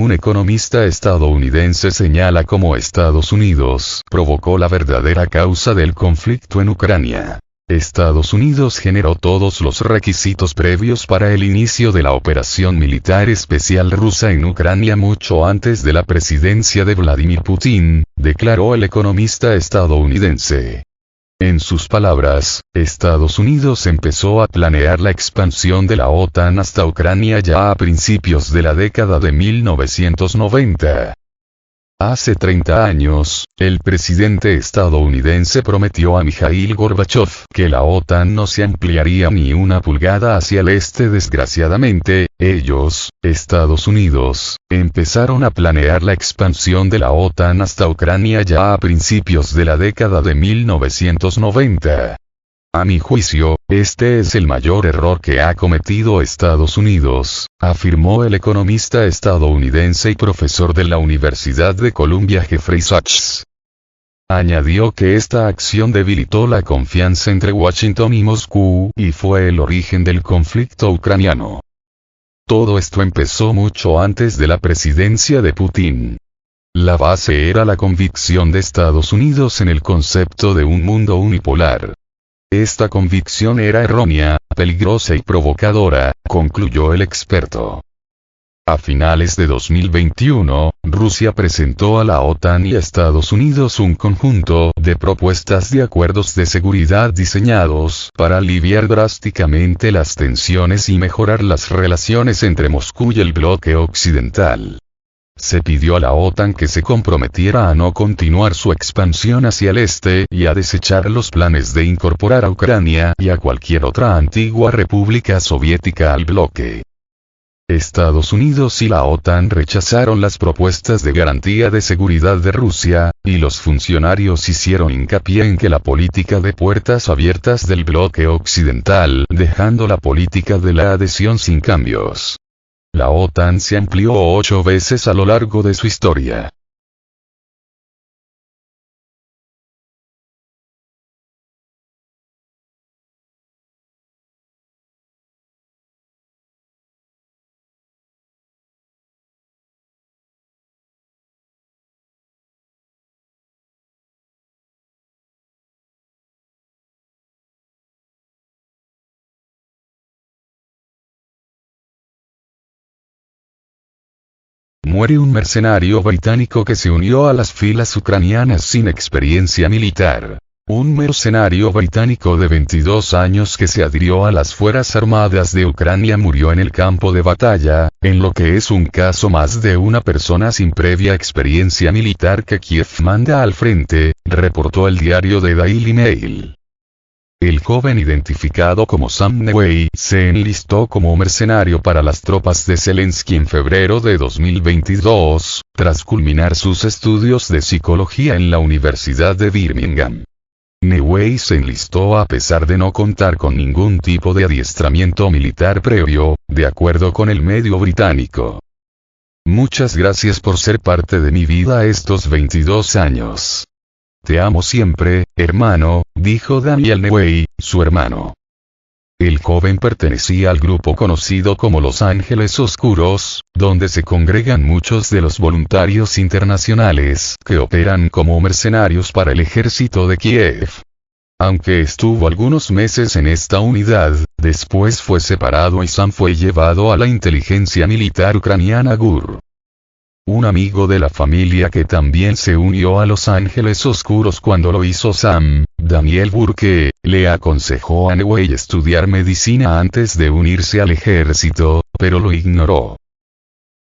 un economista estadounidense señala como Estados Unidos provocó la verdadera causa del conflicto en Ucrania. Estados Unidos generó todos los requisitos previos para el inicio de la operación militar especial rusa en Ucrania mucho antes de la presidencia de Vladimir Putin, declaró el economista estadounidense. En sus palabras, Estados Unidos empezó a planear la expansión de la OTAN hasta Ucrania ya a principios de la década de 1990. Hace 30 años, el presidente estadounidense prometió a Mikhail Gorbachev que la OTAN no se ampliaría ni una pulgada hacia el este. Desgraciadamente, ellos, Estados Unidos, empezaron a planear la expansión de la OTAN hasta Ucrania ya a principios de la década de 1990. A mi juicio, este es el mayor error que ha cometido Estados Unidos, afirmó el economista estadounidense y profesor de la Universidad de Columbia Jeffrey Sachs. Añadió que esta acción debilitó la confianza entre Washington y Moscú y fue el origen del conflicto ucraniano. Todo esto empezó mucho antes de la presidencia de Putin. La base era la convicción de Estados Unidos en el concepto de un mundo unipolar. Esta convicción era errónea, peligrosa y provocadora, concluyó el experto. A finales de 2021, Rusia presentó a la OTAN y a Estados Unidos un conjunto de propuestas de acuerdos de seguridad diseñados para aliviar drásticamente las tensiones y mejorar las relaciones entre Moscú y el bloque occidental. Se pidió a la OTAN que se comprometiera a no continuar su expansión hacia el este y a desechar los planes de incorporar a Ucrania y a cualquier otra antigua república soviética al bloque. Estados Unidos y la OTAN rechazaron las propuestas de garantía de seguridad de Rusia, y los funcionarios hicieron hincapié en que la política de puertas abiertas del bloque occidental, dejando la política de la adhesión sin cambios. La OTAN se amplió 8 veces a lo largo de su historia. Muere un mercenario británico que se unió a las filas ucranianas sin experiencia militar. Un mercenario británico de 22 años que se adhirió a las Fuerzas Armadas de Ucrania murió en el campo de batalla, en lo que es un caso más de una persona sin previa experiencia militar que Kiev manda al frente, reportó el diario The Daily Mail. El joven identificado como Sam Newey se enlistó como mercenario para las tropas de Zelensky en febrero de 2022, tras culminar sus estudios de psicología en la Universidad de Birmingham. Newey se enlistó a pesar de no contar con ningún tipo de adiestramiento militar previo, de acuerdo con el medio británico. Muchas gracias por ser parte de mi vida estos 22 años. Te amo siempre, hermano, dijo Daniel Newey, su hermano. El joven pertenecía al grupo conocido como Los Ángeles Oscuros, donde se congregan muchos de los voluntarios internacionales que operan como mercenarios para el ejército de Kiev. Aunque estuvo algunos meses en esta unidad, después fue separado y Sam fue llevado a la inteligencia militar ucraniana GUR. Un amigo de la familia que también se unió a Los Ángeles Oscuros cuando lo hizo Sam, Daniel Burke, le aconsejó a Newey estudiar medicina antes de unirse al ejército, pero lo ignoró.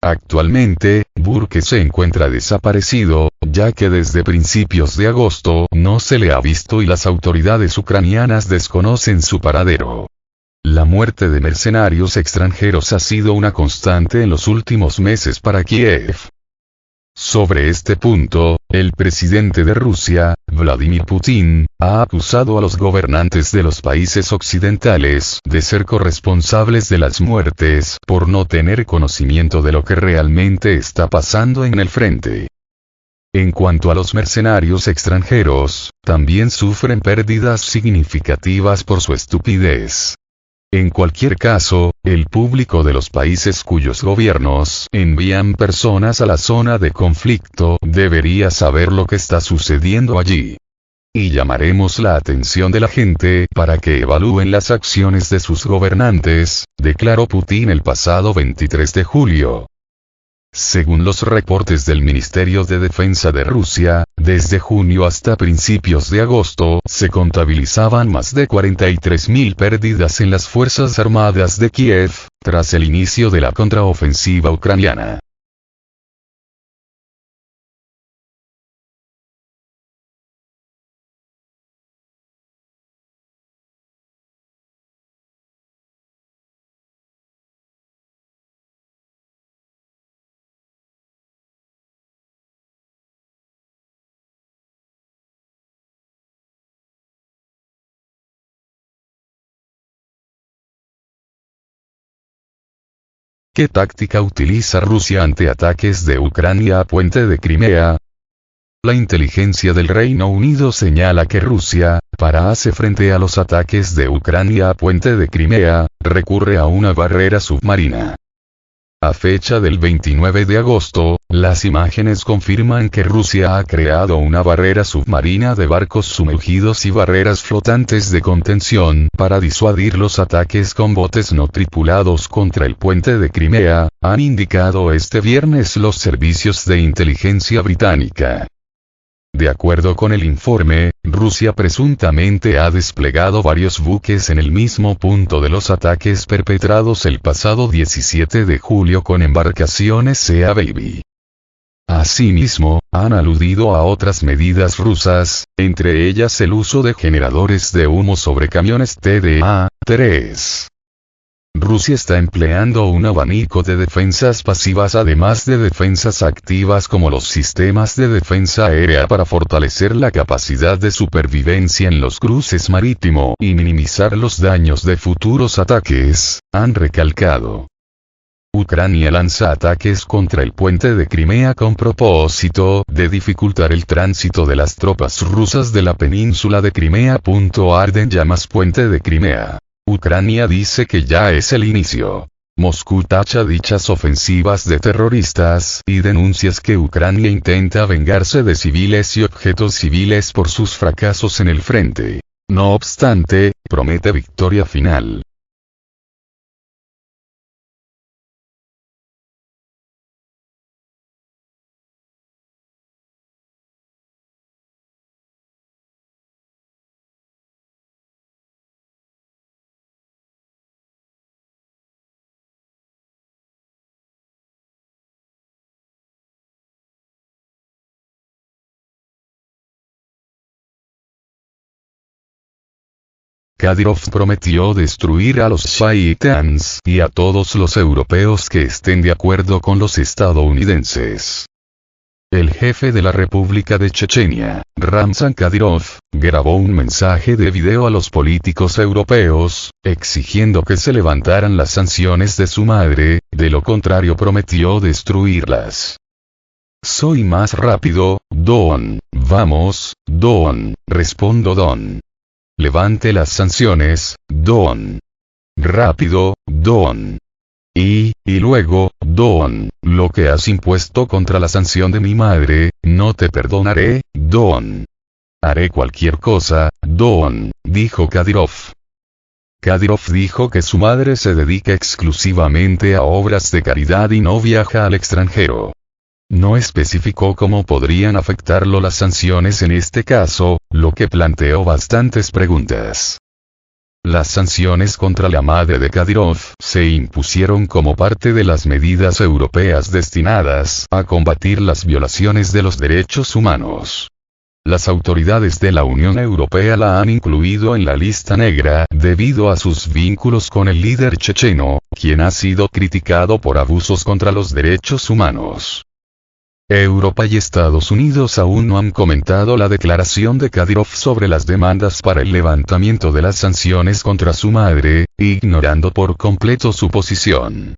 Actualmente, Burke se encuentra desaparecido, ya que desde principios de agosto no se le ha visto y las autoridades ucranianas desconocen su paradero. La muerte de mercenarios extranjeros ha sido una constante en los últimos meses para Kiev. Sobre este punto, el presidente de Rusia, Vladimir Putin, ha acusado a los gobernantes de los países occidentales de ser corresponsables de las muertes por no tener conocimiento de lo que realmente está pasando en el frente. En cuanto a los mercenarios extranjeros, también sufren pérdidas significativas por su estupidez. En cualquier caso, el público de los países cuyos gobiernos envían personas a la zona de conflicto debería saber lo que está sucediendo allí. Y llamaremos la atención de la gente para que evalúen las acciones de sus gobernantes, declaró Putin el pasado 23 de julio. Según los reportes del Ministerio de Defensa de Rusia, desde junio hasta principios de agosto se contabilizaban más de 43.000 pérdidas en las Fuerzas Armadas de Kiev, tras el inicio de la contraofensiva ucraniana. ¿Qué táctica utiliza Rusia ante ataques de Ucrania a Puente de Crimea? La inteligencia del Reino Unido señala que Rusia, para hacer frente a los ataques de Ucrania a Puente de Crimea, recurre a una barrera submarina. A fecha del 29 de agosto, las imágenes confirman que Rusia ha creado una barrera submarina de barcos sumergidos y barreras flotantes de contención para disuadir los ataques con botes no tripulados contra el puente de Crimea, han indicado este viernes los servicios de inteligencia británica. De acuerdo con el informe, Rusia presuntamente ha desplegado varios buques en el mismo punto de los ataques perpetrados el pasado 17 de julio con embarcaciones Sea Baby. Asimismo, han aludido a otras medidas rusas, entre ellas el uso de generadores de humo sobre camiones TDA-3. Rusia está empleando un abanico de defensas pasivas además de defensas activas como los sistemas de defensa aérea para fortalecer la capacidad de supervivencia en los cruces marítimos y minimizar los daños de futuros ataques, han recalcado. Ucrania lanza ataques contra el puente de Crimea con propósito de dificultar el tránsito de las tropas rusas de la península de Crimea. Arde en llamas puente de Crimea. Ucrania dice que ya es el inicio. Moscú tacha dichas ofensivas de terroristas y denuncias que Ucrania intenta vengarse de civiles y objetos civiles por sus fracasos en el frente. No obstante, promete victoria final. Kadyrov prometió destruir a los Shaitans y a todos los europeos que estén de acuerdo con los estadounidenses. El jefe de la República de Chechenia, Ramzan Kadyrov, grabó un mensaje de video a los políticos europeos, exigiendo que se levantaran las sanciones de su madre, de lo contrario prometió destruirlas. Soy más rápido, Don. Vamos, Don. Respondo Don. Levante las sanciones, Don. Rápido, Don. Y luego, Don, lo que has impuesto contra la sanción de mi madre, no te perdonaré, Don. Haré cualquier cosa, Don, dijo Kadyrov. Kadyrov dijo que su madre se dedica exclusivamente a obras de caridad y no viaja al extranjero. No especificó cómo podrían afectarlo las sanciones en este caso, lo que planteó bastantes preguntas. Las sanciones contra la madre de Kadyrov se impusieron como parte de las medidas europeas destinadas a combatir las violaciones de los derechos humanos. Las autoridades de la Unión Europea la han incluido en la lista negra debido a sus vínculos con el líder checheno, quien ha sido criticado por abusos contra los derechos humanos. Europa y Estados Unidos aún no han comentado la declaración de Kadyrov sobre las demandas para el levantamiento de las sanciones contra su madre, ignorando por completo su posición.